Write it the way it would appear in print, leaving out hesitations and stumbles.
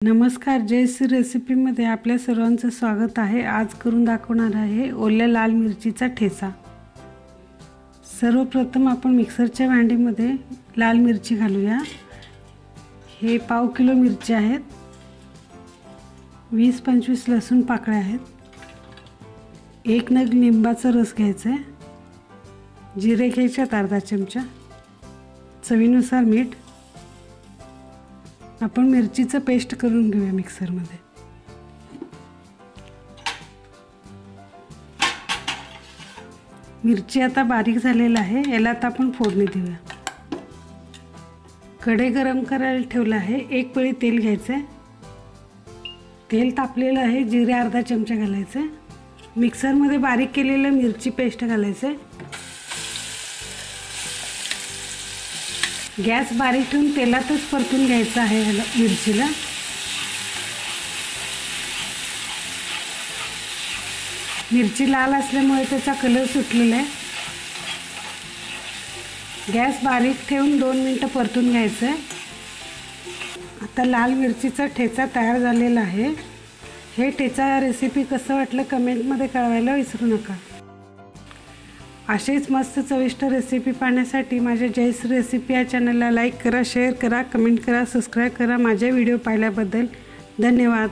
नमस्कार, जयश्री रेसिपीमध्ये आपल्या सर्वांचं स्वागत आहे। आज करून दाखवणार आहे ओल्या लाल मिरचीचा ठेचा। सर्वप्रथम आपण मिक्सरच्या भांडीमध्ये लाल मिरची घालूया। हे पाव किलो मिरची आहेत, 20-25 लसूण पाकळ्या आहेत, एक नग लिंबाचा रस घ्यायचा आहे, जिरे घ्यायचे अर्धा चमचा, चवीनुसार मीठ। आपण मिरचीचं पेस्ट करून घेऊया मिक्सर मध्ये। मिरची आता बारीक झालेला आहे, याला आता आपण फोडणी देऊया। कढई गरम करायला ठेवलं आहे, एक पळी तेल घ्यायचं। तेल तापलेलं आहे, जिरे अर्धा चमचा घालायचे, मिक्सर मध्ये बारीक केलेलं मिरची पेस्ट घालायचे। गॅस बारीक ठेवून तेलातच परतून घ्यायचं आहे ह्याला मिरचीला। मिरची लाल असल्यामुळे त्याचा कलर सुटलेला आहे। गॅस बारीक ठेवून 2 मिनिटं परतून घ्यायचं आहे। आता लाल मिरचीचा ठेचा तयार झालेला आहे। हे ठेचा रेसिपी कसं वाटलं कमेंटमध्ये कळवायला विसरू नका। अशीच मस्त चविष्ट रेसिपी पाहण्यासाठी माझ्या जयश्री रेसिपी या चॅनलला लाईक करा, शेअर करा, कमेंट करा, सबस्क्राइब करा। माझे व्हिडिओ पाहिल्याबद्दल धन्यवाद।